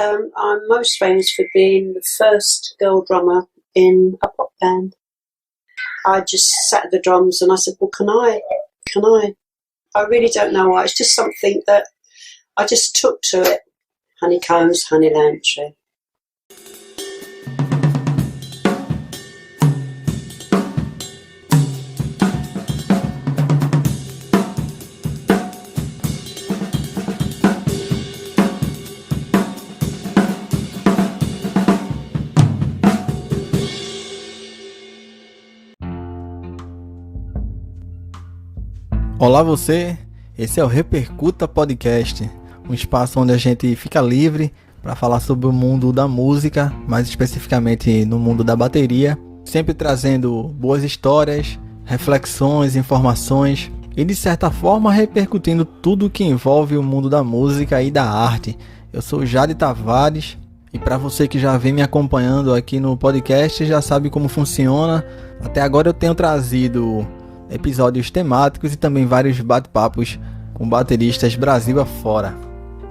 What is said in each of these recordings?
I'm most famous for being the first girl drummer in a pop band. I just sat at the drums and I said, well, can I? I really don't know why. It's just something that I just took to it. Honeycombs, honey lamb tree. Olá você, esse é o Repercuta Podcast, um espaço onde a gente fica livre para falar sobre o mundo da música, mais especificamente no mundo da bateria, sempre trazendo boas histórias, reflexões, informações e de certa forma repercutindo tudo que envolve o mundo da música e da arte. Eu sou Jade Tavares e para você que já vem me acompanhando aqui no podcast já sabe como funciona. Até agora eu tenho trazido episódios temáticos e também vários bate-papos com bateristas Brasil afora.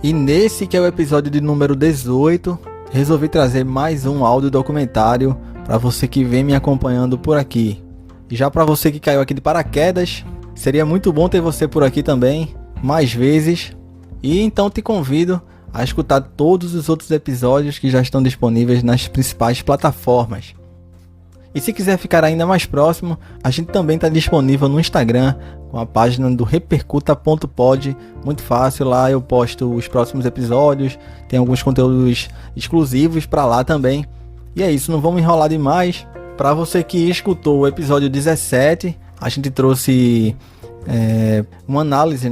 E nesse que é o episódio de número 18, resolvi trazer mais um áudio documentário para você que vem me acompanhando por aqui. E já para você que caiu aqui de paraquedas, seria muito bom ter você por aqui também, mais vezes. E então te convido a escutar todos os outros episódios que já estão disponíveis nas principais plataformas. E se quiser ficar ainda mais próximo, a gente também está disponível no Instagram, com a página do repercuta.pod, muito fácil, lá eu posto os próximos episódios, tem alguns conteúdos exclusivos para lá também. E é isso, não vamos enrolar demais. Para você que escutou o episódio 17, a gente trouxe uma análise,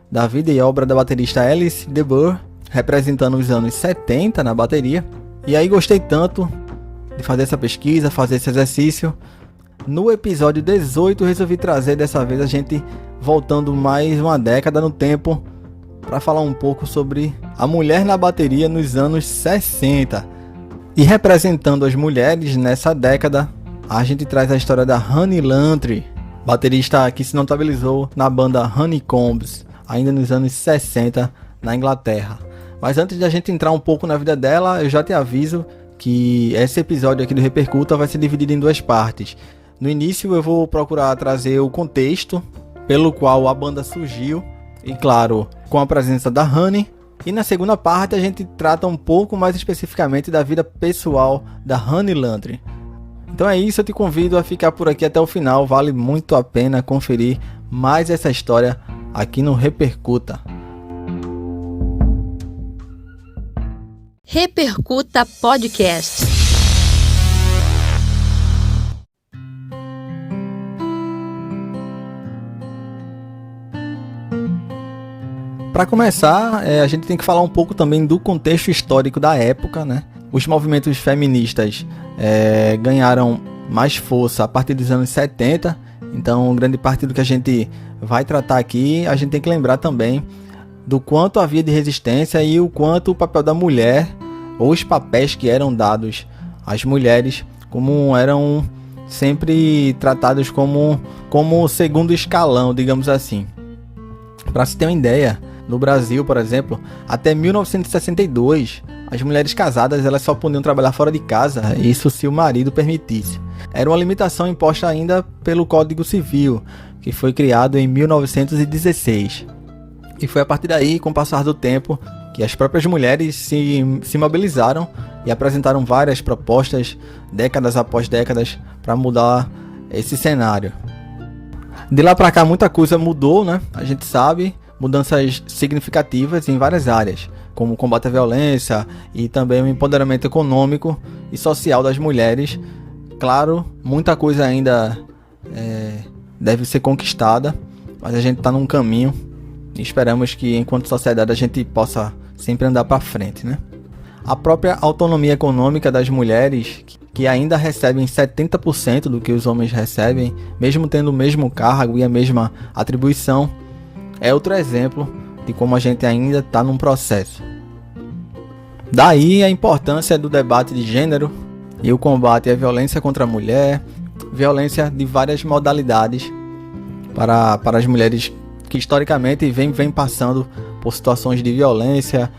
da vida e obra da baterista Alice DeBurr, representando os anos 70 na bateria. E aí gostei tanto de fazer essa pesquisa, fazer esse exercício. No episódio 18 resolvi trazer dessa vez a gente voltando mais uma década no tempo para falar um pouco sobre a mulher na bateria nos anos 60. E representando as mulheres nessa década, a gente traz a história da Honey Landry, baterista que se notabilizou na banda Honeycombs, ainda nos anos 60 na Inglaterra. Mas antes de a gente entrar um pouco na vida dela, eu já te aviso que esse episódio aqui do Repercuta vai ser dividido em duas partes. No início eu vou procurar trazer o contexto pelo qual a banda surgiu, e claro, com a presença da Honey. E na segunda parte a gente trata um pouco mais especificamente da vida pessoal da Honey Landry. Então é isso, eu te convido a ficar por aqui até o final, vale muito a pena conferir mais essa história aqui no Repercuta. Repercuta Podcast. Para começar, a gente tem que falar um pouco também do contexto histórico da época, Os movimentos feministas ganharam mais força a partir dos anos 70, então grande parte do que a gente vai tratar aqui, a gente tem que lembrar também do quanto havia de resistência e o quanto o papel da mulher, ou os papéis que eram dados às mulheres, como eram sempre tratados como segundo escalão, digamos assim. Para se ter uma ideia, no Brasil, por exemplo, até 1962, as mulheres casadas elas só podiam trabalhar fora de casa, isso se o marido permitisse. Era uma limitação imposta ainda pelo Código Civil, que foi criado em 1916. E foi a partir daí, com o passar do tempo, que as próprias mulheres se mobilizaram e apresentaram várias propostas, décadas após décadas, para mudar esse cenário. De lá para cá muita coisa mudou, A gente sabe, mudanças significativas em várias áreas, como o combate à violência e também o empoderamento econômico e social das mulheres. Claro, muita coisa ainda deve ser conquistada, mas a gente está num caminho. E esperamos que, enquanto sociedade, a gente possa sempre andar para frente, A própria autonomia econômica das mulheres, que ainda recebem 70% do que os homens recebem, mesmo tendo o mesmo cargo e a mesma atribuição, é outro exemplo de como a gente ainda está num processo. Daí a importância do debate de gênero e o combate à violência contra a mulher, violência de várias modalidades para as mulheres que historicamente vem passando por situações de violência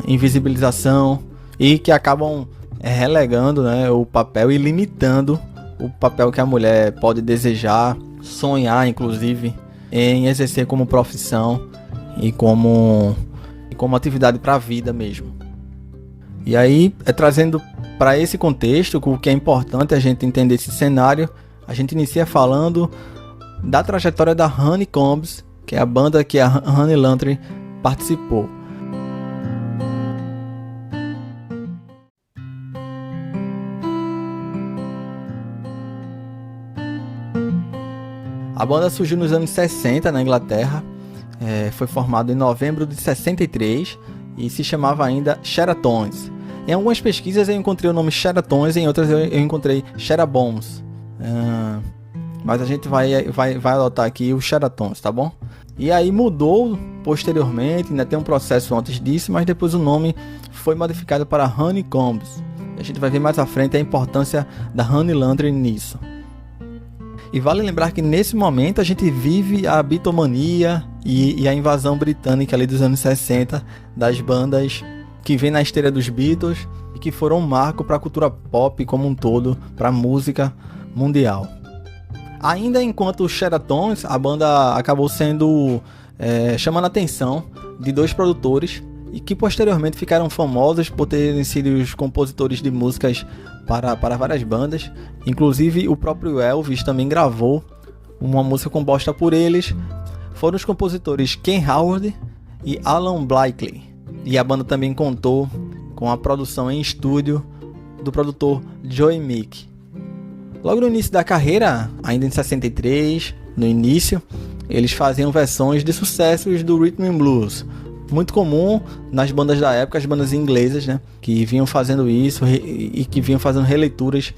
invisibilização, e que acabam relegando, né, o papel e limitando o papel que a mulher pode desejar, sonhar, inclusive, em exercer como profissão e como atividade para a vida mesmo. E aí, trazendo para esse contexto, o que é importante a gente entender esse cenário, a gente inicia falando da trajetória da Honeycombs, que é a banda que a Honey Lantry participou. A banda surgiu nos anos 60 na Inglaterra, foi formada em novembro de 63 e se chamava ainda Sheratones. Em algumas pesquisas eu encontrei o nome Sheratones, em outras eu encontrei Sherabones. Mas a gente vai adotar aqui o Sheratones, tá bom? E aí mudou posteriormente, ainda tem um processo antes disso, mas depois o nome foi modificado para Honeycombs. A gente vai ver mais à frente a importância da Honey Lantry nisso. E vale lembrar que nesse momento a gente vive a bitomania e a invasão britânica ali dos anos 60 das bandas que vem na esteira dos Beatles e que foram um marco para a cultura pop como um todo, para a música mundial. Ainda enquanto Sheratones, a banda acabou sendo chamando a atenção de dois produtores e que posteriormente ficaram famosos por terem sido os compositores de músicas para várias bandas. Inclusive o próprio Elvis também gravou uma música composta por eles. Foram os compositores Ken Howard e Alan Blakely. E a banda também contou com a produção em estúdio do produtor Joey Meek. Logo no início da carreira, ainda em 63, no início, eles faziam versões de sucessos do Rhythm and Blues, muito comum nas bandas da época, as bandas inglesas, né, que vinham fazendo isso e que vinham fazendo releituras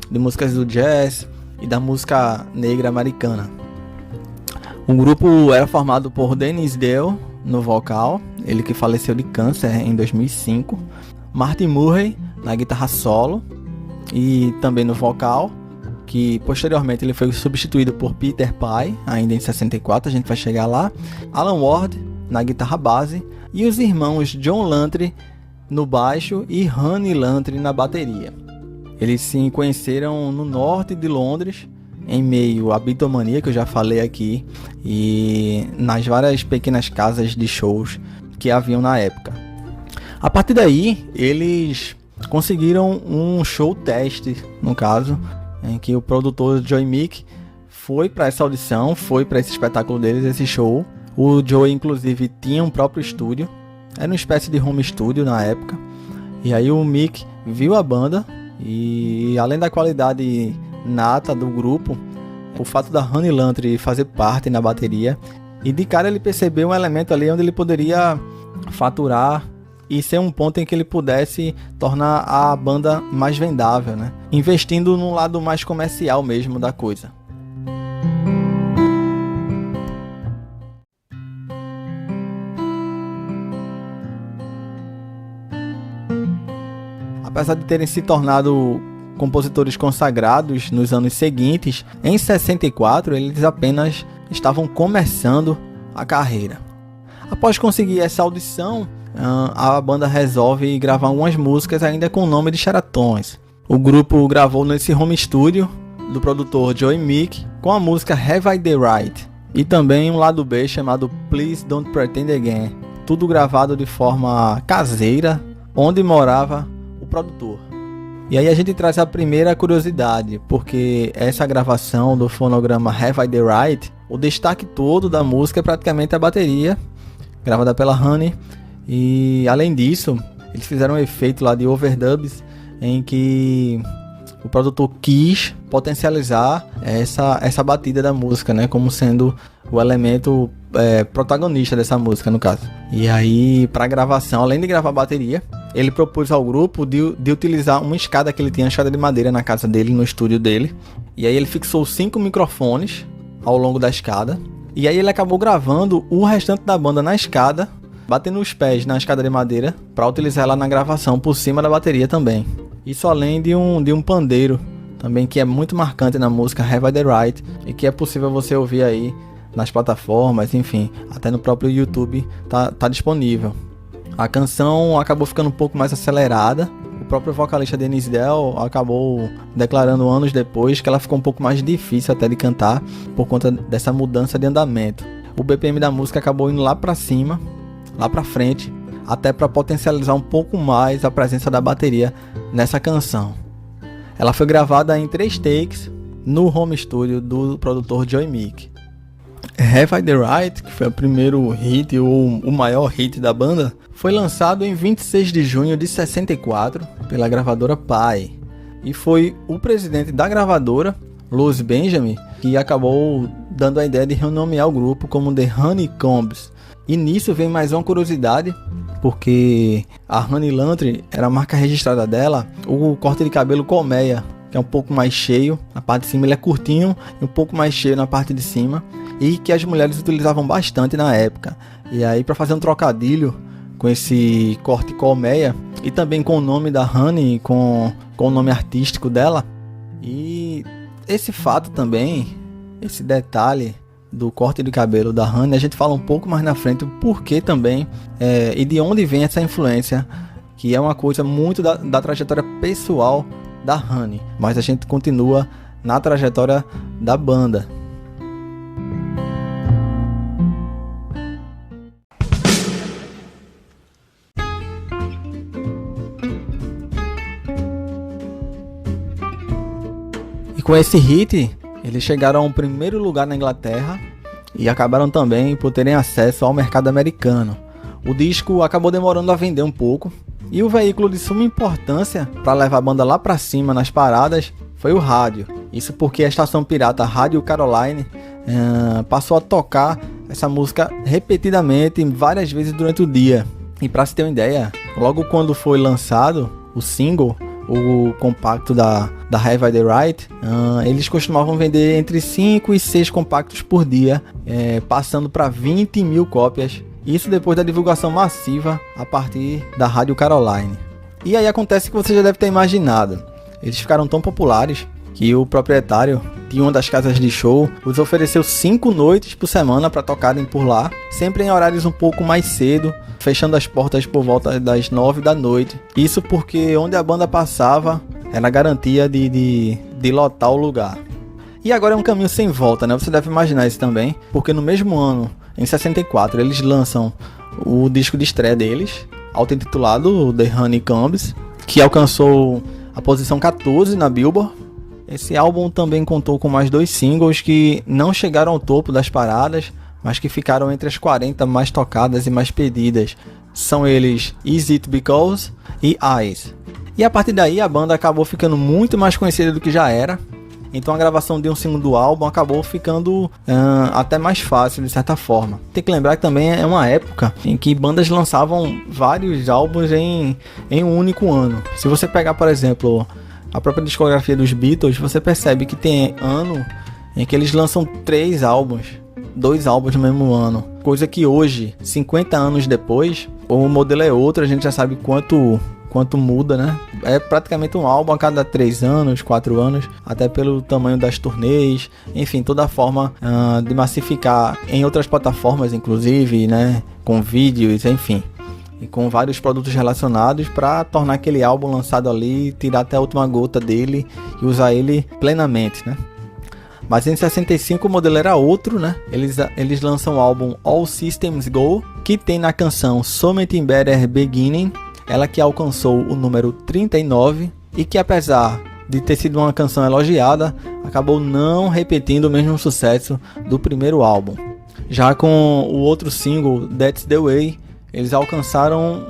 de músicas do jazz e da música negra americana. O grupo era formado por Dennis Dale no vocal, ele que faleceu de câncer em 2005, Martin Murray na guitarra solo e também no vocal, que posteriormente ele foi substituído por Peter Pye, ainda em 64, a gente vai chegar lá, Alan Ward na guitarra base e os irmãos John Lantry no baixo e Honey Lantry na bateria. Eles se conheceram no norte de Londres, em meio à bitomania que eu já falei aqui e nas várias pequenas casas de shows que haviam na época. A partir daí, eles conseguiram um show teste, no caso, em que o produtor Joey Meek foi para essa audição, foi para esse espetáculo deles, esse show. O Joey, inclusive, tinha um próprio estúdio, era uma espécie de home studio na época. E aí o Mick viu a banda e, além da qualidade nata do grupo, o fato da Honey Lantry fazer parte na bateria, e de cara ele percebeu um elemento ali onde ele poderia faturar e ser um ponto em que ele pudesse tornar a banda mais vendável, né? Investindo no lado mais comercial mesmo da coisa. Apesar de terem se tornado compositores consagrados nos anos seguintes, em 64 eles apenas estavam começando a carreira. Após conseguir essa audição, a banda resolve gravar algumas músicas ainda com o nome de Sheratones. O grupo gravou nesse home studio do produtor Joey Meek com a música Have I the Right e também um lado B chamado Please Don't Pretend Again, tudo gravado de forma caseira, onde morava o produtor. E aí a gente traz a primeira curiosidade, porque essa gravação do fonograma Have I the Right, o destaque todo da música é praticamente a bateria, gravada pela Honey, e além disso, eles fizeram um efeito lá de overdubs, em que o produtor quis potencializar essa batida da música, né, como sendo o elemento protagonista dessa música, no caso. E aí, para a gravação, além de gravar a bateria, ele propôs ao grupo de utilizar uma escada que ele tinha, uma escada de madeira na casa dele, no estúdio dele. E aí ele fixou 5 microfones ao longo da escada. E aí ele acabou gravando o restante da banda na escada, batendo os pés na escada de madeira, para utilizar ela na gravação por cima da bateria também. Isso além de um pandeiro, também, que é muito marcante na música Have I the Right, e que é possível você ouvir aí nas plataformas, enfim, até no próprio YouTube tá disponível. A canção acabou ficando um pouco mais acelerada. O próprio vocalista Denise Dell acabou declarando anos depois que ela ficou um pouco mais difícil até de cantar por conta dessa mudança de andamento. O BPM da música acabou indo lá para cima, lá para frente, até para potencializar um pouco mais a presença da bateria nessa canção. Ela foi gravada em 3 takes no home studio do produtor Joy Meek. Have I the Right, que foi o primeiro hit ou o maior hit da banda, foi lançado em 26 de junho de 64 pela gravadora Pi. E foi o presidente da gravadora, Louis Benjamin, que acabou dando a ideia de renomear o grupo como The Honeycombs. E nisso vem mais uma curiosidade, porque a Honey Lantry era a marca registrada dela, o corte de cabelo colmeia, que é um pouco mais cheio, na parte de cima ele é curtinho e um pouco mais cheio na parte de cima, e que as mulheres utilizavam bastante na época. E aí, para fazer um trocadilho com esse corte colmeia e também com o nome da Honey, com o nome artístico dela, e esse fato também, esse detalhe do corte de cabelo da Honey, a gente fala um pouco mais na frente o porquê também e de onde vem essa influência, que é uma coisa muito da trajetória pessoal da Honey, mas a gente continua na trajetória da banda. E com esse hit, eles chegaram ao primeiro lugar na Inglaterra e acabaram também por terem acesso ao mercado americano. O disco acabou demorando a vender um pouco, e o veículo de suma importância para levar a banda lá para cima nas paradas foi o rádio. Isso porque a estação pirata Rádio Caroline passou a tocar essa música repetidamente várias vezes durante o dia. E para se ter uma ideia, logo quando foi lançado o single, o compacto da Have I the Right, eles costumavam vender entre 5 e 6 compactos por dia, passando para 20 mil cópias. Isso depois da divulgação massiva a partir da Rádio Caroline. E aí acontece que você já deve ter imaginado. Eles ficaram tão populares que o proprietário de uma das casas de show os ofereceu 5 noites por semana para tocarem por lá, sempre em horários um pouco mais cedo, fechando as portas por volta das 9 da noite. Isso porque onde a banda passava era garantia de lotar o lugar. E agora é um caminho sem volta, né? Você deve imaginar isso também, porque no mesmo ano, em 64, eles lançam o disco de estreia deles, auto-intitulado The Honeycombs, que alcançou a posição 14 na Billboard. Esse álbum também contou com mais 2 singles que não chegaram ao topo das paradas, mas que ficaram entre as 40 mais tocadas e mais pedidas. São eles Is It Because e Eyes. E a partir daí a banda acabou ficando muito mais conhecida do que já era. Então a gravação de um segundo álbum acabou ficando até mais fácil de certa forma. Tem que lembrar que também é uma época em que bandas lançavam vários álbuns em um único ano. Se você pegar, por exemplo, a própria discografia dos Beatles, você percebe que tem ano em que eles lançam 3 álbuns, 2 álbuns no mesmo ano. Coisa que hoje, 50 anos depois, o modelo é outro, a gente já sabe quanto muda, né? É praticamente um álbum a cada 3 anos, 4 anos, até pelo tamanho das turnês, enfim, toda a forma de massificar em outras plataformas, inclusive, né? Com vídeos, enfim, e com vários produtos relacionados para tornar aquele álbum lançado ali, tirar até a última gota dele e usar ele plenamente, né? Mas em 65 o modelo era outro, né? Eles lançam o álbum All Systems Go, que tem na canção Something Better Beginning, ela que alcançou o número 39 e que, apesar de ter sido uma canção elogiada, acabou não repetindo o mesmo sucesso do primeiro álbum. Já com o outro single, That's the Way, eles alcançaram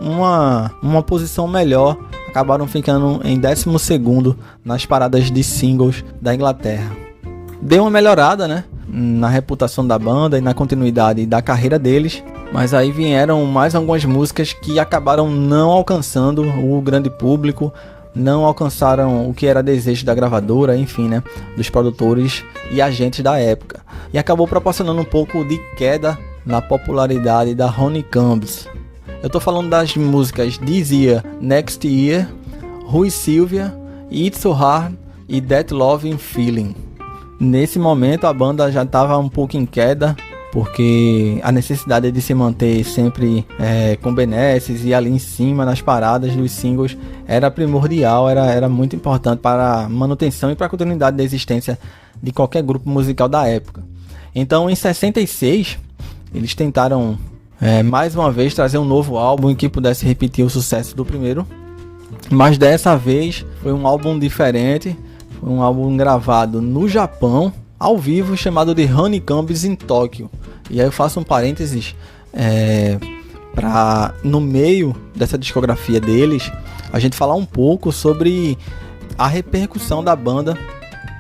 uma posição melhor, acabaram ficando em 12º nas paradas de singles da Inglaterra. Deu uma melhorada, né, na reputação da banda e na continuidade da carreira deles, mas aí vieram mais algumas músicas que acabaram não alcançando o grande público, não alcançaram o que era desejo da gravadora, enfim, né, dos produtores e agentes da época, e acabou proporcionando um pouco de queda na popularidade da Honeycombs. Eu tô falando das músicas This Year, Next Year, Rui Sylvia, It's So Hard e That Loving Feeling. Nesse momento a banda já estava um pouco em queda, porque a necessidade de se manter sempre com benesses e ali em cima nas paradas dos singles era primordial, era muito importante para a manutenção e para a continuidade da existência de qualquer grupo musical da época. Então, em 66, eles tentaram mais uma vez trazer um novo álbum em que pudesse repetir o sucesso do primeiro, mas dessa vez foi um álbum diferente, foi um álbum gravado no Japão, ao vivo, chamado de Honeycombs in Tokyo. E aí eu faço um parênteses para, no meio dessa discografia deles, a gente falar um pouco sobre a repercussão da banda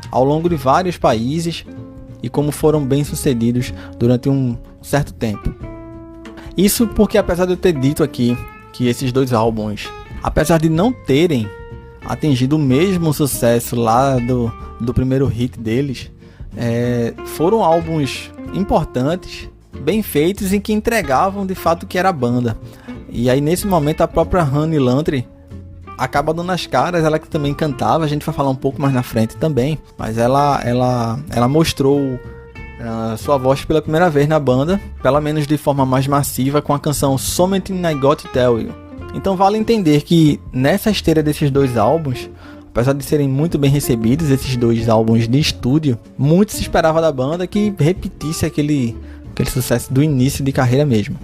ao longo de vários países e como foram bem sucedidos durante um certo tempo. Isso porque, apesar de eu ter dito aqui que esses dois álbuns, apesar de não terem atingido o mesmo sucesso lá do primeiro hit deles, foram álbuns importantes, bem feitos e que entregavam de fato o que era a banda. E aí nesse momento a própria Honey Lantry acaba dando as caras, ela que também cantava, a gente vai falar um pouco mais na frente também, mas ela mostrou sua voz pela primeira vez na banda, pelo menos de forma mais massiva, com a canção Something I Got to Tell You. Então vale entender que nessa esteira desses dois álbuns, apesar de serem muito bem recebidos, esses dois álbuns de estúdio, muito se esperava da banda que repetisse aquele sucesso do início de carreira mesmo.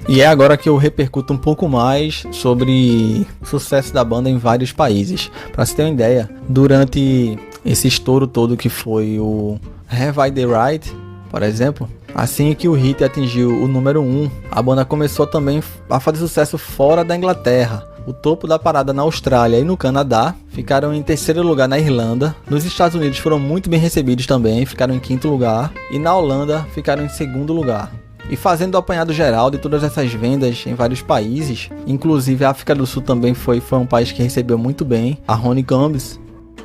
E é agora que eu repercuto um pouco mais sobre o sucesso da banda em vários países. Para você ter uma ideia, durante esse estouro todo que foi o Have I the Right, por exemplo, assim que o hit atingiu o número 1, a banda começou também a fazer sucesso fora da Inglaterra. O topo da parada na Austrália e no Canadá, ficaram em terceiro lugar na Irlanda. Nos Estados Unidos foram muito bem recebidos também, ficaram em quinto lugar. E na Holanda ficaram em segundo lugar. E fazendo o apanhado geral de todas essas vendas em vários países, inclusive a África do Sul também foi um país que recebeu muito bem a Honeycombs,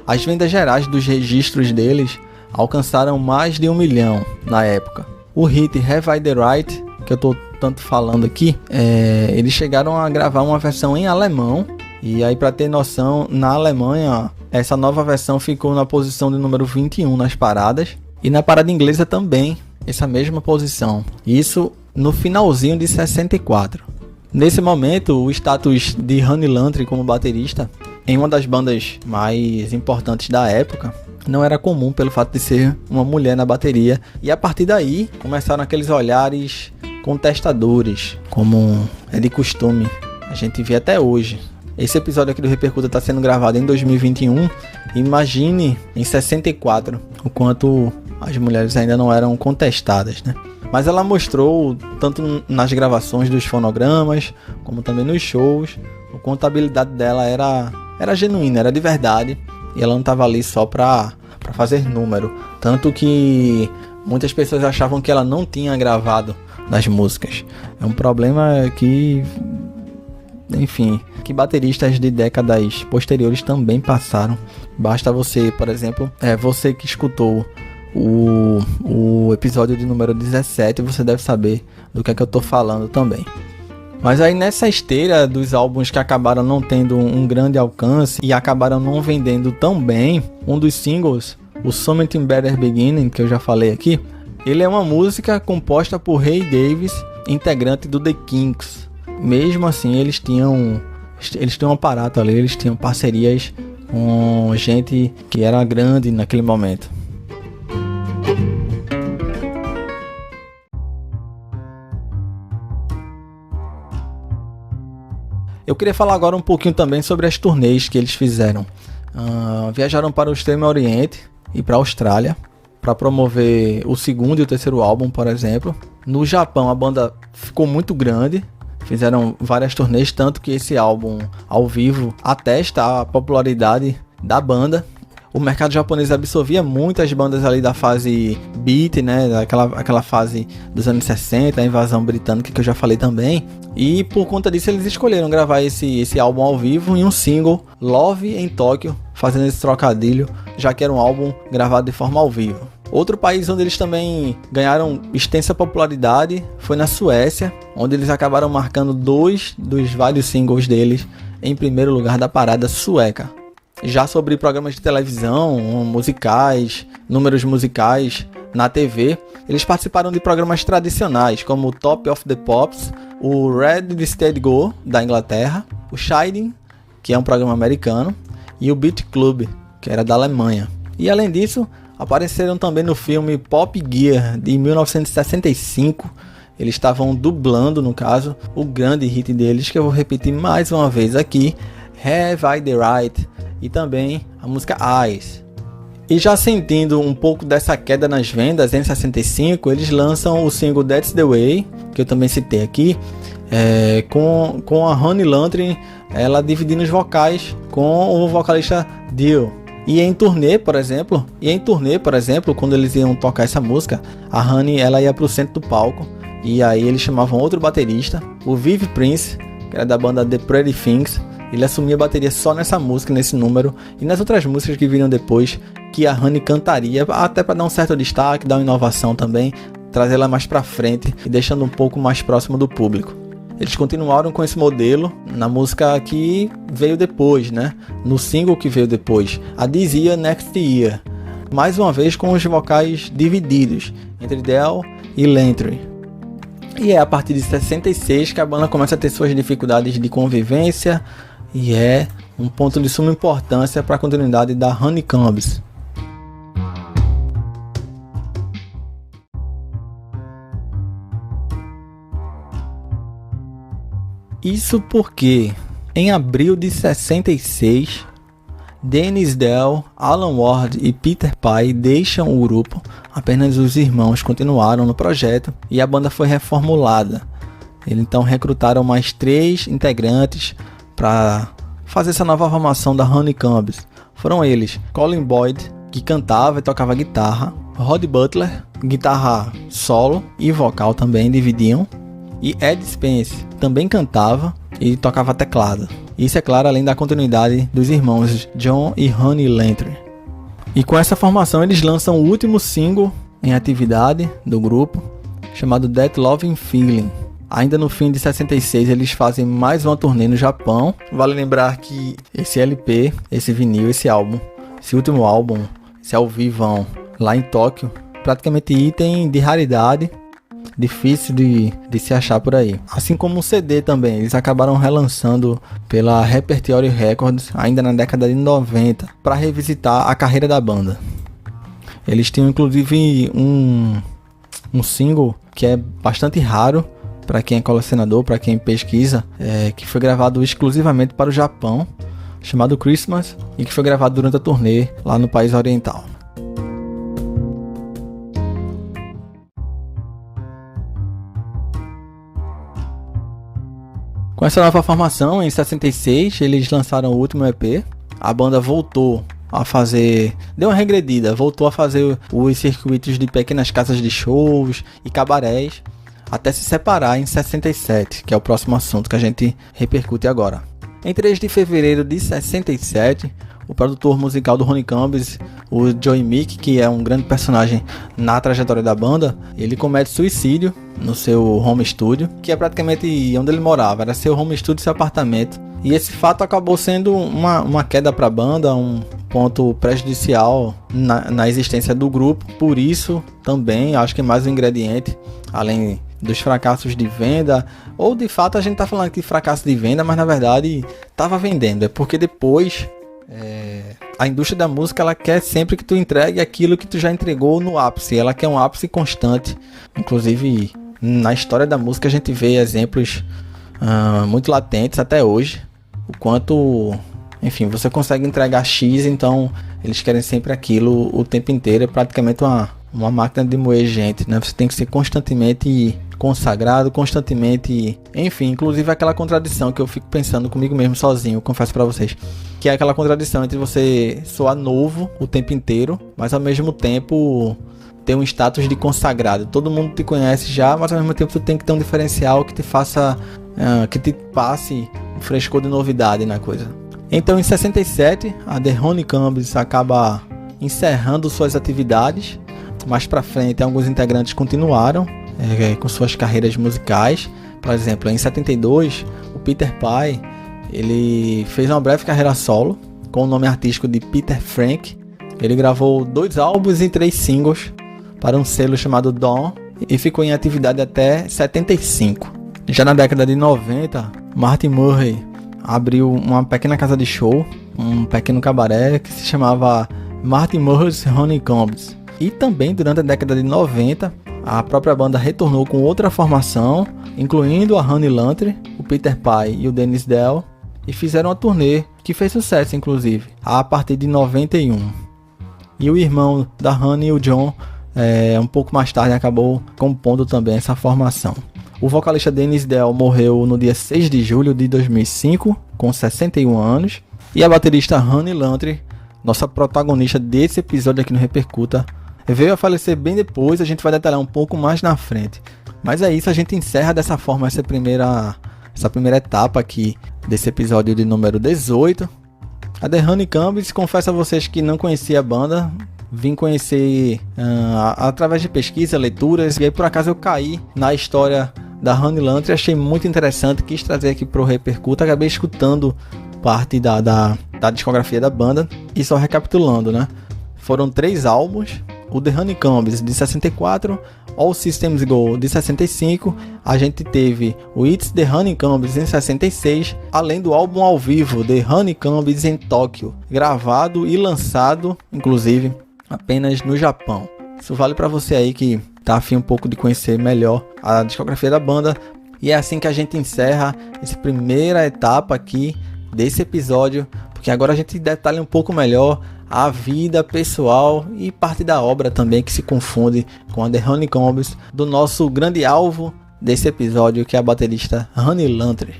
as vendas gerais dos registros deles alcançaram mais de 1 milhão na época. O hit Have I the Right, que eu tô tanto falando aqui, eles chegaram a gravar uma versão em alemão, e aí, para ter noção, na Alemanha essa nova versão ficou na posição de número 21 nas paradas, e na parada inglesa também essa mesma posição, isso no finalzinho de 64. Nesse momento, o status de Honey Lantry como baterista em uma das bandas mais importantes da época não era comum pelo fato de ser uma mulher na bateria, e a partir daí começaram aqueles olhares contestadores, como é de costume, a gente vê até hoje. Esse episódio aqui do Repercuta está sendo gravado em 2021, imagine em 64 o quanto as mulheres ainda não eram contestadas, né? Mas ela mostrou, tanto nas gravações dos fonogramas, como também nos shows, o quanto a habilidade dela era genuína, era de verdade, e ela não estava ali só para fazer número. Tanto que muitas pessoas achavam que ela não tinha gravado nas músicas. É um problema que, enfim, que bateristas de décadas posteriores também passaram. Basta você, por exemplo, você que escutou o episódio de número 17, você deve saber do que é que eu tô falando também. Mas aí nessa esteira dos álbuns que acabaram não tendo um grande alcance e acabaram não vendendo tão bem, um dos singles, o Something Better Beginning, que eu já falei aqui, ele é uma música composta por Ray Davies, integrante do The Kinks. Mesmo assim, eles tinham um aparato ali, eles tinham parcerias com gente que era grande naquele momento. Eu queria falar agora um pouquinho também sobre as turnês que eles fizeram. Viajaram para o Extremo Oriente e para a Austrália para promover o segundo e o terceiro álbum, por exemplo. No Japão a banda ficou muito grande, fizeram várias turnês, tanto que esse álbum ao vivo atesta a popularidade da banda. O mercado japonês absorvia muitas bandas ali da fase beat, né, aquela fase dos anos 60, a invasão britânica que eu já falei também. E por conta disso eles escolheram gravar esse álbum ao vivo em um single, Love in Tokyo, fazendo esse trocadilho, já que era um álbum gravado de forma ao vivo. Outro país onde eles também ganharam extensa popularidade foi na Suécia, onde eles acabaram marcando 2 dos vários singles deles em primeiro lugar da parada sueca. Já sobre programas de televisão, musicais, números musicais, na TV. Eles participaram de programas tradicionais, como o Top of the Pops, o Red Steady Go, da Inglaterra, o Shining, que é um programa americano, e o Beat Club, que era da Alemanha. E além disso, apareceram também no filme Pop Gear, de 1965. Eles estavam dublando, no caso, o grande hit deles, que eu vou repetir mais uma vez aqui, Have I the Right, e também a música Eyes. E já sentindo um pouco dessa queda nas vendas, em 65, eles lançam o single That's the Way, que eu também citei aqui, com a Honey Lantern, ela dividindo os vocais com o vocalista Dio. E em turnê, por exemplo, quando eles iam tocar essa música, a Honey ela ia pro centro do palco, e aí eles chamavam outro baterista, o Viv Prince, que era da banda The Pretty Things. Ele assumia a bateria só nessa música, nesse número, e nas outras músicas que viram depois, que a Honey cantaria, até para dar um certo destaque, dar uma inovação também, trazer ela mais para frente e deixando um pouco mais próximo do público. Eles continuaram com esse modelo na música que veio depois, né? No single que veio depois, a This Year Next Year, mais uma vez com os vocais divididos entre Del e Lantern. E é a partir de 66 que a banda começa a ter suas dificuldades de convivência, e é um ponto de suma importância para a continuidade da Honeycombs. Isso porque, em abril de 66, Dennis Dell, Alan Ward e Peter Pai deixam o grupo, apenas os irmãos continuaram no projeto e a banda foi reformulada. Eles então recrutaram mais 3 integrantes para fazer essa nova formação da Honeycombs. Foram eles, Colin Boyd, que cantava e tocava guitarra, Rod Butler, guitarra solo e vocal também dividiam, e Ed Spence, também cantava e tocava teclado. Isso, é claro, além da continuidade dos irmãos John e Honey Lantern. E com essa formação eles lançam o último single em atividade do grupo, chamado That Loving Feeling. Ainda no fim de 66 eles fazem mais uma turnê no Japão. Vale lembrar que esse LP, esse vinil, esse álbum, esse último álbum, esse ao vivão lá em Tóquio, praticamente item de raridade, difícil de se achar por aí. Assim como o CD também, eles acabaram relançando pela Repertory Records ainda na década de 90 para revisitar a carreira da banda. Eles tinham inclusive um single que é bastante raro para quem é colecionador, para quem pesquisa, que foi gravado exclusivamente para o Japão, chamado Christmas, e que foi gravado durante a turnê lá no país oriental. Com essa nova formação, em 66, eles lançaram o último EP. A banda voltou a fazer... Deu uma regredida, voltou a fazer os circuitos de pequenas casas de shows e cabarés, até se separar em 67, que é o próximo assunto que a gente repercute agora. Em 3 de fevereiro de 67, o produtor musical do Honeycombs, o Joey Meek, que é um grande personagem na trajetória da banda, ele comete suicídio no seu home studio, que é praticamente onde ele morava, era seu home studio, seu apartamento. E esse fato acabou sendo uma queda para a banda, um ponto prejudicial na existência do grupo. Por isso, também, acho que mais um ingrediente, além dos fracassos de venda, ou de fato a gente tá falando aqui de fracasso de venda, mas na verdade tava vendendo, é porque depois a indústria da música ela quer sempre que tu entregue aquilo que tu já entregou no ápice, ela quer um ápice constante. Inclusive na história da música a gente vê exemplos muito latentes até hoje, o quanto, enfim, você consegue entregar X, então eles querem sempre aquilo o tempo inteiro, é praticamente uma máquina de moer gente, né? Você tem que ser constantemente consagrado, constantemente, enfim, inclusive aquela contradição que eu fico pensando comigo mesmo sozinho, confesso pra vocês, que é aquela contradição entre você soar novo o tempo inteiro, mas ao mesmo tempo ter um status de consagrado. Todo mundo te conhece já, mas ao mesmo tempo tu tem que ter um diferencial que te faça, que te passe um frescor de novidade na coisa. Então em 67 a The Honeycombs acaba encerrando suas atividades. Mais pra frente alguns integrantes continuaram com suas carreiras musicais. Por exemplo, em 72 o Peter Pai ele fez uma breve carreira solo com o nome artístico de Peter Frank. Ele gravou 2 álbuns e 3 singles para um selo chamado Dawn e ficou em atividade até 75. Já na década de 90, Martin Murray abriu uma pequena casa de show, um pequeno cabaré que se chamava Martin Murray's Honeycombs. E também durante a década de 90, a própria banda retornou com outra formação, incluindo a Honey Lantry, o Peter Pai e o Dennis Dell, e fizeram uma turnê que fez sucesso, inclusive, a partir de 91. E o irmão da Honey, o John, um pouco mais tarde acabou compondo também essa formação. O vocalista Dennis Dell morreu no dia 6 de julho de 2005, com 61 anos. E a baterista Honey Lantry, nossa protagonista desse episódio aqui no Repercuta, veio a falecer bem depois, a gente vai detalhar um pouco mais na frente. Mas é isso, a gente encerra dessa forma essa primeira etapa aqui desse episódio de número 18. A The Honeycombs, confesso a vocês que não conhecia a banda, vim conhecer através de pesquisa, leituras, e aí por acaso eu caí na história da Honey Lantry, achei muito interessante, quis trazer aqui pro Repercuta, acabei escutando parte da discografia da banda, e só recapitulando, né? Foram 3 álbuns, o The Honeycombs de 64, All Systems Go de 65, a gente teve o It's The Honeycombs em 66, além do álbum ao vivo The Honeycombs em Tóquio, gravado e lançado, inclusive, apenas no Japão. Isso vale para você aí que tá afim um pouco de conhecer melhor a discografia da banda. E é assim que a gente encerra essa primeira etapa aqui desse episódio, porque agora a gente detalha um pouco melhor a vida pessoal e parte da obra também que se confunde com a The Honeycombs, do nosso grande alvo desse episódio, que é a baterista Honey Lantry.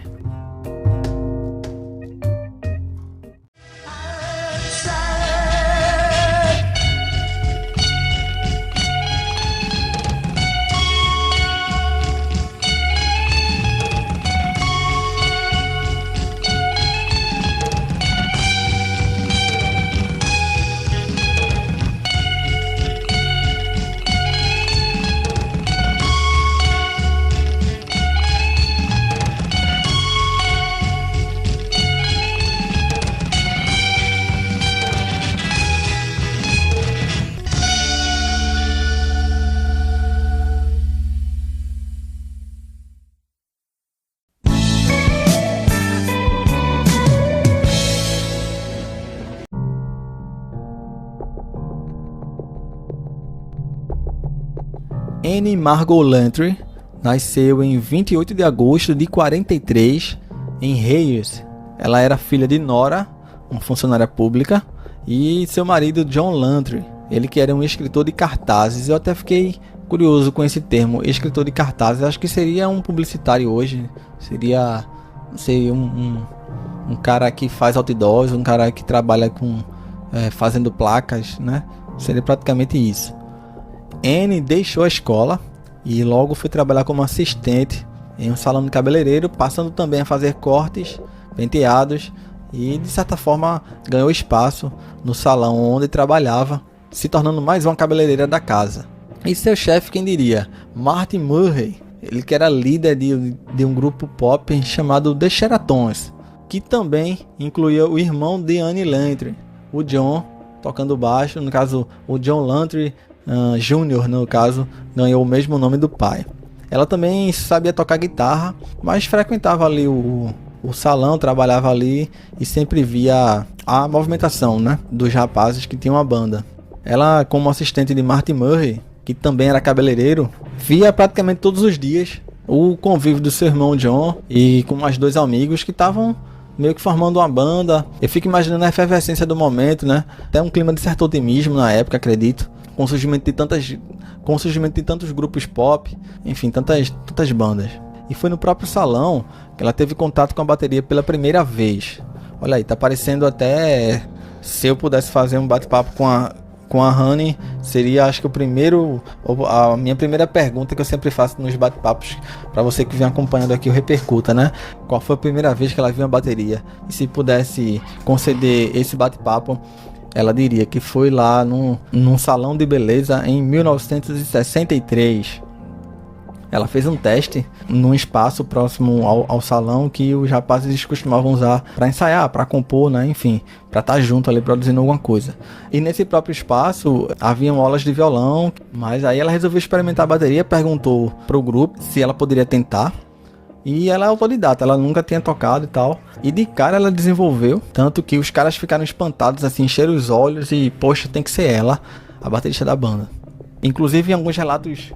Annie Margot Lantry nasceu em 28 de agosto de 43 em Hayes. Ela era filha de Nora, uma funcionária pública, e seu marido John Lantry, ele que era um escritor de cartazes. Eu até fiquei curioso com esse termo, escritor de cartazes. Acho que seria um publicitário hoje, seria, não sei, um cara que faz outdoors, um cara que trabalha com fazendo placas, né? Seria praticamente isso. Anne deixou a escola e logo foi trabalhar como assistente em um salão de cabeleireiro, passando também a fazer cortes, penteados, e de certa forma ganhou espaço no salão onde trabalhava, se tornando mais uma cabeleireira da casa. E seu chefe, quem diria? Martin Murray, ele que era líder de um grupo pop chamado The Sheratons, que também incluía o irmão de Annie Lantry, o John, tocando baixo. No caso, o John Lantry Jr., no caso, ganhou o mesmo nome do pai. Ela também sabia tocar guitarra, mas frequentava ali o salão, trabalhava ali e sempre via a movimentação, né, dos rapazes que tinham uma banda. Ela, como assistente de Martin Murray, que também era cabeleireiro, via praticamente todos os dias o convívio do seu irmão John e com mais 2 amigos que estavam meio que formando uma banda. Eu fico imaginando a efervescência do momento, né? Até um clima de certo otimismo na época, acredito, com o surgimento de tantos grupos pop, enfim, tantas bandas. E foi no próprio salão que ela teve contato com a bateria pela primeira vez. Olha aí, tá parecendo até, se eu pudesse fazer um bate-papo com a Honey, seria, acho que a minha primeira pergunta que eu sempre faço nos bate-papos, para você que vem acompanhando aqui o Repercuta, né? Qual foi a primeira vez que ela viu uma bateria? E se pudesse conceder esse bate-papo, ela diria que foi lá num salão de beleza em 1963. ela fez um teste num espaço próximo ao salão que os rapazes costumavam usar para ensaiar, para compor, né? Enfim, para estar junto ali produzindo alguma coisa. E nesse próprio espaço haviam aulas de violão, mas aí ela resolveu experimentar a bateria, perguntou pro grupo se ela poderia tentar. E ela é autodidata, ela nunca tinha tocado e tal. E de cara ela desenvolveu, tanto que os caras ficaram espantados, assim, encheram os olhos e, poxa, tem que ser ela, a baterista da banda. Inclusive, em alguns relatos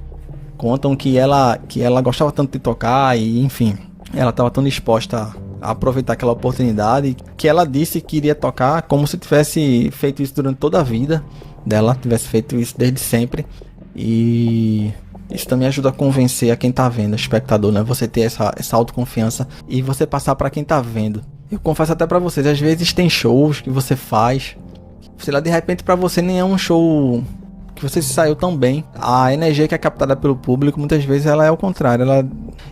contam que ela gostava tanto de tocar e, enfim, ela estava tão disposta a aproveitar aquela oportunidade que ela disse que iria tocar como se tivesse feito isso durante toda a vida dela, tivesse feito isso desde sempre. E isso também ajuda a convencer a quem tá vendo, o espectador, né? Você ter essa autoconfiança e você passar para quem tá vendo. Eu confesso até para vocês, às vezes tem shows que você faz, sei lá, de repente para você nem é um show que você se saiu tão bem. A energia que é captada pelo público, muitas vezes ela é o contrário.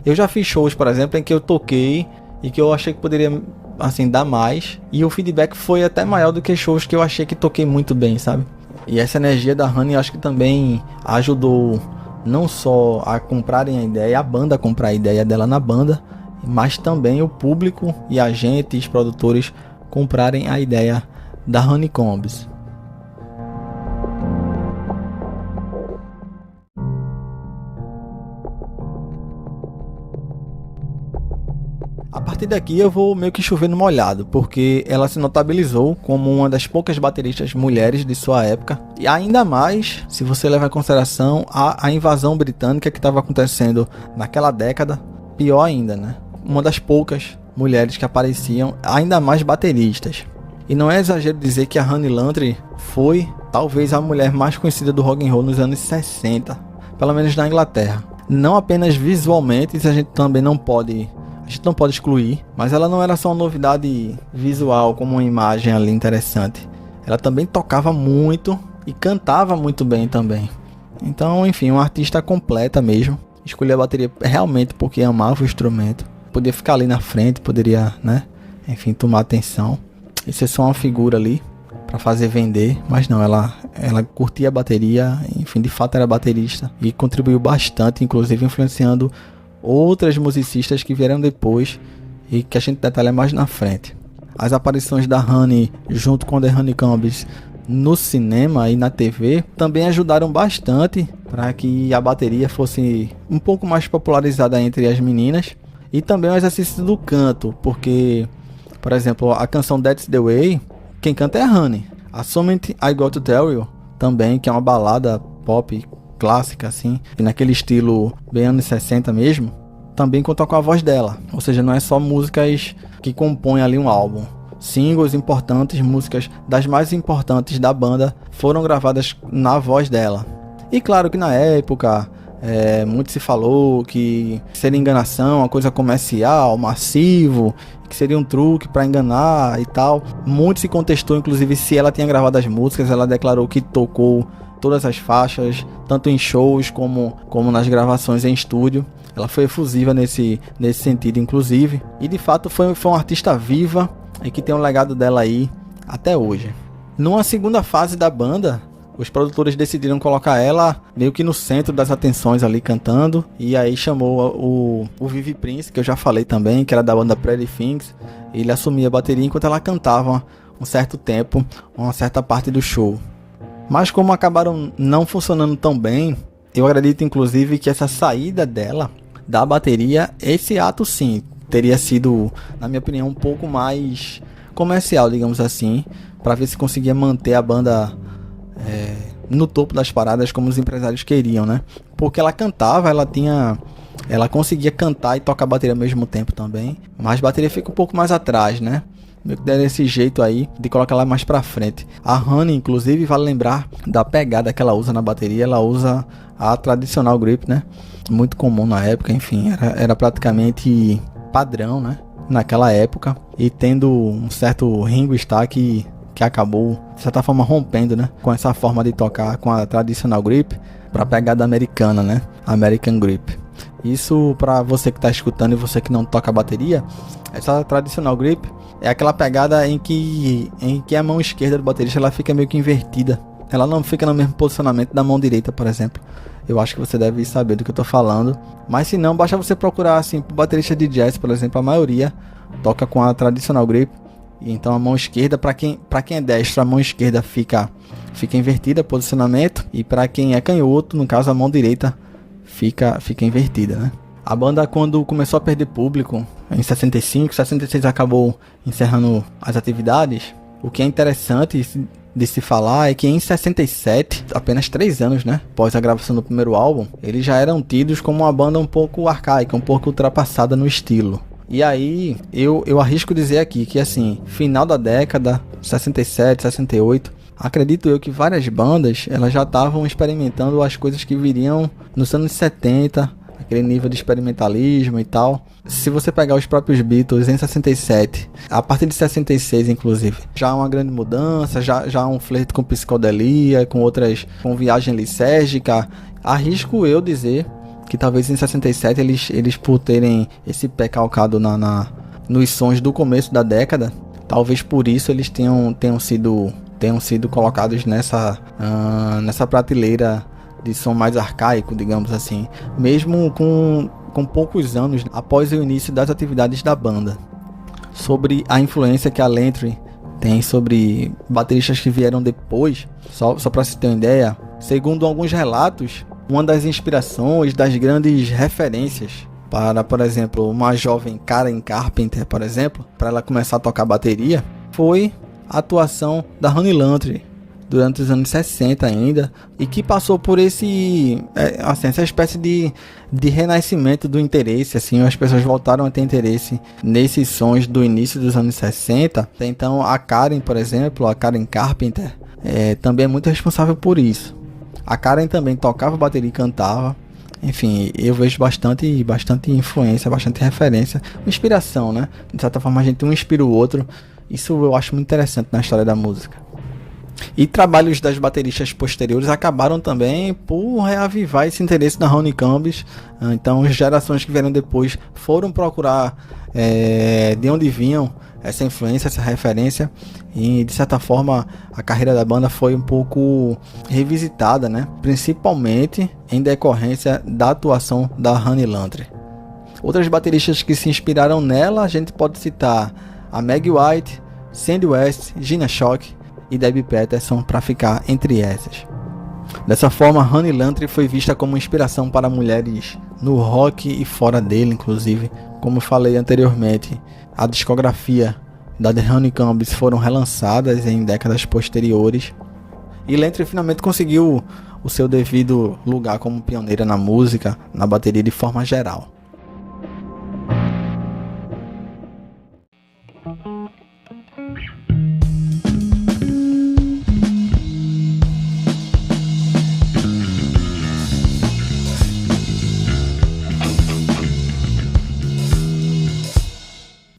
Eu já fiz shows, por exemplo, em que eu toquei e que eu achei que poderia, assim, dar mais. E o feedback foi até maior do que shows que eu achei que toquei muito bem, sabe? E essa energia da Honey, eu acho que também ajudou não só a comprarem a ideia, a banda a comprar a ideia dela na banda, mas também o público e a gente, os produtores, comprarem a ideia da Honeycombs. A partir daqui eu vou meio que chover no molhado, porque ela se notabilizou como uma das poucas bateristas mulheres de sua época, e ainda mais se você levar em consideração a invasão britânica que estava acontecendo naquela década, pior ainda, né? Uma das poucas mulheres que apareciam, ainda mais bateristas. E não é exagero dizer que a Honey Landry foi talvez a mulher mais conhecida do rock and roll nos anos 60, pelo menos na Inglaterra. Não apenas visualmente, isso a gente também não pode excluir, mas ela não era só uma novidade visual, como uma imagem ali interessante. Ela também tocava muito e cantava muito bem também. Então, enfim, uma artista completa mesmo. Escolhi a bateria realmente porque amava o instrumento. Podia ficar ali na frente, poderia, né? Enfim, tomar atenção. Isso é só uma figura ali para fazer vender, mas não, ela curtia a bateria, enfim, de fato era baterista e contribuiu bastante, inclusive influenciando outras musicistas que vieram depois e que a gente detalha mais na frente. As aparições da Honey junto com The Honeycombs no cinema e na TV também ajudaram bastante para que a bateria fosse um pouco mais popularizada entre as meninas, e também o exercício do canto, porque, por exemplo, a canção That's the Way, quem canta é a Honey. A Something I Got to Tell You também, que é uma balada pop clássica, assim, e naquele estilo bem anos 60 mesmo, também conta com a voz dela. Ou seja, não é só músicas que compõem ali um álbum. Singles importantes, músicas das mais importantes da banda foram gravadas na voz dela. E claro que na época muito se falou que seria enganação, uma coisa comercial, massivo, que seria um truque para enganar e tal. Muito se contestou, inclusive, se ela tinha gravado as músicas. Ela declarou que tocou todas as faixas, tanto em shows como nas gravações em estúdio. Ela foi efusiva nesse sentido, inclusive. E de fato foi uma artista viva e que tem um legado dela aí até hoje. Numa segunda fase da banda, os produtores decidiram colocar ela meio que no centro das atenções ali cantando. E aí chamou o Vivi Prince, que eu já falei também, que era da banda Pretty Things. Ele assumia a bateria enquanto ela cantava um certo tempo, uma certa parte do show. Mas como acabaram não funcionando tão bem, eu acredito inclusive que essa saída dela da bateria, esse ato sim, teria sido, na minha opinião, um pouco mais comercial, digamos assim, para ver se conseguia manter a banda no topo das paradas como os empresários queriam, né? Porque ela cantava, ela conseguia cantar e tocar bateria ao mesmo tempo também, mas a bateria fica um pouco mais atrás, né? Deram esse jeito aí de colocar ela mais pra frente. A Honey, inclusive, vale lembrar da pegada que ela usa na bateria. Ela usa a tradicional grip, né? Muito comum na época, enfim, era praticamente padrão, né? Naquela época. E tendo um certo Ringo Starr que acabou, de certa forma, rompendo, né? Com essa forma de tocar com a tradicional grip pra pegada americana, né? American grip. Isso, para você que está escutando e você que não toca bateria, essa tradicional grip é aquela pegada em que a mão esquerda do baterista ela fica meio que invertida. ela não fica no mesmo posicionamento da mão direita, por exemplo. Eu acho que você deve saber do que eu tô falando. Mas se não, basta você procurar assim, pro baterista de jazz, por exemplo, a maioria toca com a traditional grip. E então a mão esquerda, para quem é destro, a mão esquerda fica invertida, posicionamento. E para quem é canhoto, no caso a mão direita fica invertida, né? A banda, quando começou a perder público, em 65, 66 acabou encerrando as atividades. O que é interessante de se falar é que em 67, apenas 3 anos, né, após a gravação do primeiro álbum, eles já eram tidos como uma banda um pouco arcaica, um pouco ultrapassada no estilo. E aí, eu arrisco dizer aqui que, assim, final da década, 67, 68, acredito eu que várias bandas, elas já estavam experimentando as coisas que viriam nos anos 70, aquele nível de experimentalismo e tal. Se você pegar os próprios Beatles em 67, a partir de 66 inclusive, já há uma grande mudança, já há um flerte com psicodelia, com viagem lisérgica. Arrisco eu dizer que talvez em 67 eles por terem esse pé calcado nos sons do começo da década, talvez por isso eles tenham sido colocados nessa prateleira de som mais arcaico, digamos assim, mesmo com poucos anos após o início das atividades da banda. Sobre a influência que a Lantry tem sobre bateristas que vieram depois, só para se ter uma ideia, segundo alguns relatos, uma das inspirações, das grandes referências para, por exemplo, uma jovem Karen Carpenter, por exemplo, para ela começar a tocar bateria, foi a atuação da Honey Lantry durante os anos 60 ainda, e que passou por essa espécie de renascimento do interesse, assim, as pessoas voltaram a ter interesse nesses sons do início dos anos 60. Então a Karen, por exemplo, a Karen Carpenter, também é muito responsável por isso. A Karen também tocava bateria e cantava. Enfim, eu vejo bastante influência, bastante referência, inspiração, né? De certa forma a gente um inspira o outro. Isso eu acho muito interessante na história da música. E trabalhos das bateristas posteriores acabaram também por reavivar esse interesse na Honeycombs. Então gerações que vieram depois foram procurar de onde vinham essa influência, essa referência, e de certa forma a carreira da banda foi um pouco revisitada, né? Principalmente em decorrência da atuação da Honey Lantry. Outras bateristas que se inspiraram nela, a gente pode citar a Meg White, Sandy West, Gina Shock e Debbie Peterson, para ficar entre essas. Dessa forma, Honey Lantry foi vista como inspiração para mulheres no rock e fora dele, inclusive. Como falei anteriormente, a discografia da The Honeycombs foram relançadas em décadas posteriores, e Lantry finalmente conseguiu o seu devido lugar como pioneira na música, na bateria de forma geral.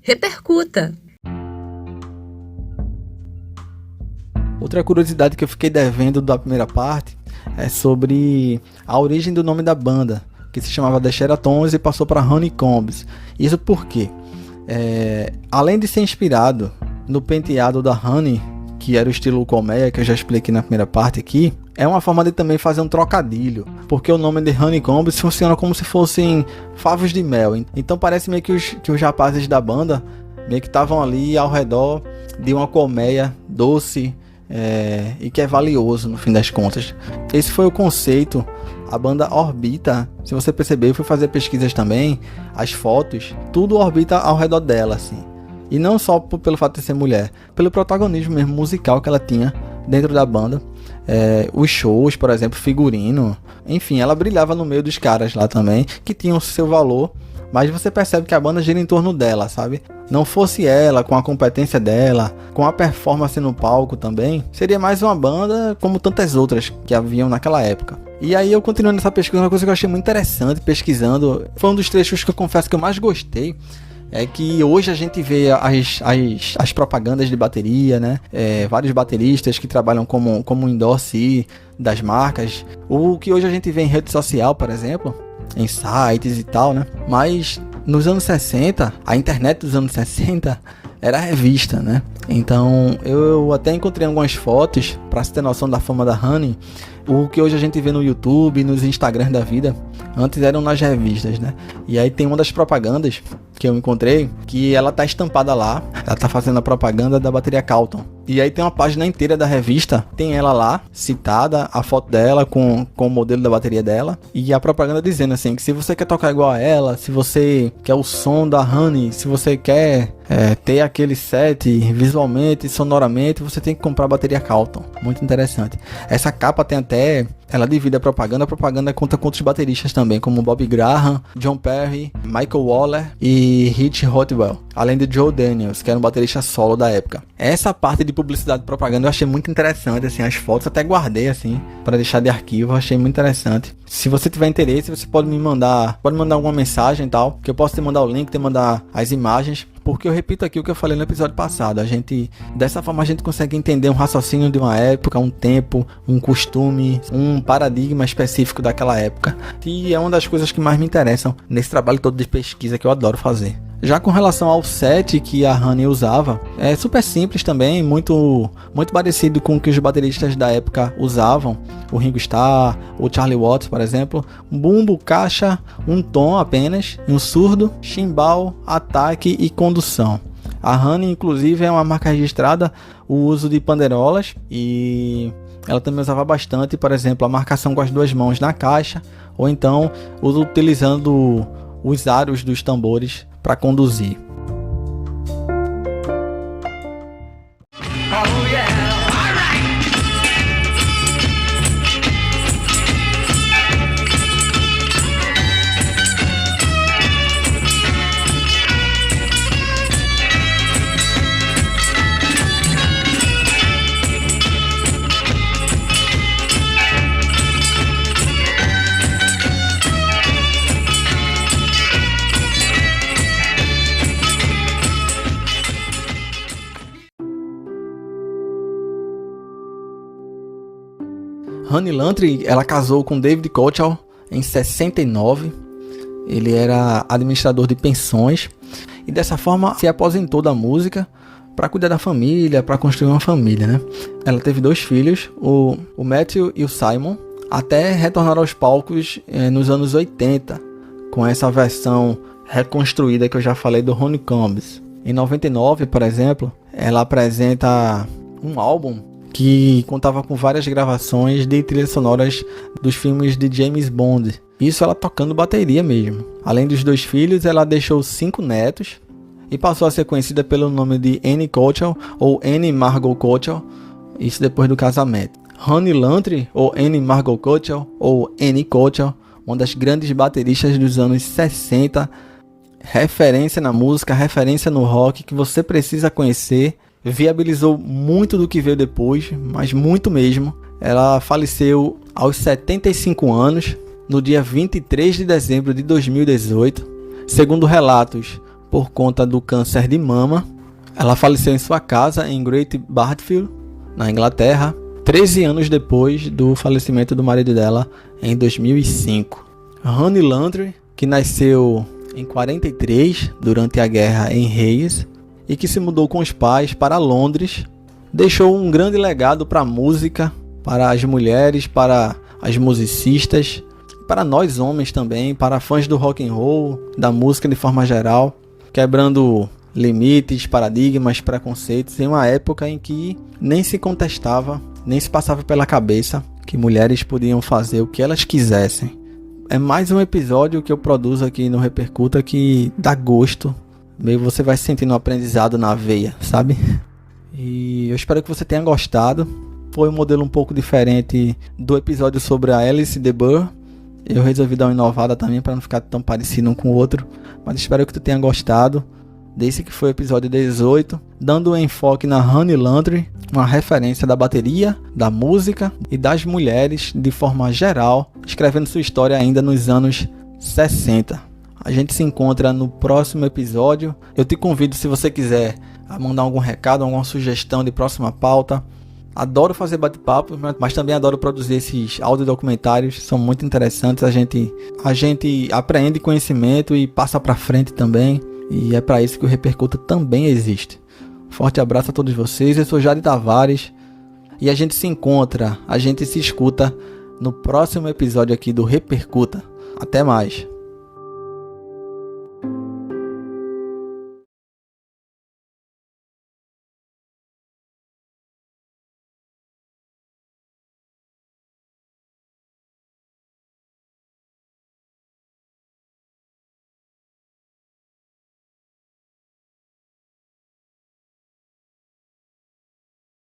Repercuta! Outra curiosidade que eu fiquei devendo da primeira parte é sobre a origem do nome da banda, que se chamava The Sheratons e passou para Honeycombs. Isso porque, além de ser inspirado no penteado da Honey, que era o estilo colmeia, que eu já expliquei na primeira parte aqui, é uma forma de também fazer um trocadilho, porque o nome de Honeycombs funciona como se fossem favos de mel. Então parece meio que os rapazes da banda meio que estavam ali ao redor de uma colmeia doce, e que é valioso no fim das contas. Esse foi o conceito. A banda orbita, se você perceber, eu fui fazer pesquisas também, as fotos, tudo orbita ao redor dela, assim. E não só pelo fato de ser mulher, pelo protagonismo mesmo musical que ela tinha dentro da banda. Os shows, por exemplo, figurino, enfim, ela brilhava no meio dos caras lá também, que tinham seu valor, mas você percebe que a banda gira em torno dela, sabe? Não fosse ela, com a competência dela, com a performance no palco também, seria mais uma banda como tantas outras que haviam naquela época. E aí eu continuando essa pesquisa, uma coisa que eu achei muito interessante pesquisando, foi um dos trechos que eu confesso que eu mais gostei, é que hoje a gente vê as propagandas de bateria, né? Vários bateristas que trabalham como endorsee das marcas. O que hoje a gente vê em rede social, por exemplo, em sites e tal, né? Mas nos anos 60, a internet dos anos 60, era revista, né? Então eu até encontrei algumas fotos para se ter noção da fama da Honey. O que hoje a gente vê no YouTube, nos Instagrams da vida, antes eram nas revistas, né? E aí tem uma das propagandas que eu encontrei, que ela tá estampada lá, ela tá fazendo a propaganda da bateria Calton. E aí tem uma página inteira da revista, tem ela lá, citada, a foto dela com o modelo da bateria dela, e a propaganda dizendo assim, que se você quer tocar igual a ela, se você quer o som da Honey, se você quer ter aquele set visualmente, sonoramente, você tem que comprar a bateria Calton. Muito interessante. Essa capa tem até, ela divide a propaganda conta com outros bateristas também, como Bob Graham, John Perry, Michael Waller e Rich Hotwell, além de Joe Daniels, que era um baterista solo da época. Essa parte de publicidade e propaganda eu achei muito interessante, assim, as fotos até guardei, assim, para deixar de arquivo, eu achei muito interessante. Se você tiver interesse, você pode me mandar alguma mensagem e tal, que eu posso te mandar o link, te mandar as imagens, porque eu repito aqui o que eu falei no episódio passado, dessa forma a gente consegue entender um raciocínio de uma época, um tempo, um costume, um paradigma específico daquela época, e é uma das coisas que mais me interessam nesse trabalho todo de pesquisa que eu adoro fazer. Já com relação ao set que a Honey usava, é super simples também, muito parecido com o que os bateristas da época usavam. O Ringo Starr, o Charlie Watts, por exemplo. Um bumbo, caixa, um tom apenas, um surdo, chimbal, ataque e condução. A Honey, inclusive, é uma marca registrada, o uso de pandeirolas, e ela também usava bastante, por exemplo, a marcação com as duas mãos na caixa, ou então utilizando os aros dos tambores para conduzir. Honey Lantry, ela casou com David Kochel em 69. Ele era administrador de pensões e dessa forma se aposentou da música para cuidar da família, para construir uma família, né? Ela teve 2 filhos, o Matthew e o Simon, até retornar aos palcos nos anos 80, com essa versão reconstruída que eu já falei do Honeycombs. Em 99, por exemplo, ela apresenta um álbum que contava com várias gravações de trilhas sonoras dos filmes de James Bond. Isso ela tocando bateria mesmo. Além dos 2 filhos, ela deixou 5 netos e passou a ser conhecida pelo nome de Annie Kochel ou Annie Margot Kochel, isso depois do casamento. Honey Lantry, ou Annie Margot Kochel, ou Annie Kochel, uma das grandes bateristas dos anos 60, referência na música, referência no rock, que você precisa conhecer. Viabilizou muito do que veio depois, mas muito mesmo. Ela faleceu aos 75 anos, no dia 23 de dezembro de 2018. Segundo relatos, por conta do câncer de mama. Ela faleceu em sua casa em Great Bartfield, na Inglaterra, 13 anos depois do falecimento do marido dela, em 2005. Honey Lantry, que nasceu em 43, durante a guerra em Reis, e que se mudou com os pais para Londres, deixou um grande legado para a música, para as mulheres, para as musicistas, para nós homens também, para fãs do rock and roll, da música de forma geral, quebrando limites, paradigmas, preconceitos, em uma época em que nem se contestava, nem se passava pela cabeça que mulheres podiam fazer o que elas quisessem. É mais um episódio que eu produzo aqui no Repercuta que dá gosto. Meio você vai sentindo um aprendizado na veia, sabe? E eu espero que você tenha gostado. Foi um modelo um pouco diferente do episódio sobre a Alice de Burr. Eu resolvi dar uma inovada também para não ficar tão parecido um com o outro. Mas espero que tu tenha gostado desse que foi o episódio 18, dando um enfoque na Honey Lantry, uma referência da bateria, da música e das mulheres de forma geral, escrevendo sua história ainda nos anos 60. A gente se encontra no próximo episódio. Eu te convido, se você quiser, a mandar algum recado, alguma sugestão de próxima pauta. Adoro fazer bate-papo, mas também adoro produzir esses audiodocumentários, são muito interessantes. A gente aprende conhecimento e passa para frente também. E é para isso que o Repercuta também existe. Forte abraço a todos vocês, eu sou Jade Tavares e a gente se encontra, a gente se escuta no próximo episódio aqui do Repercuta. Até mais!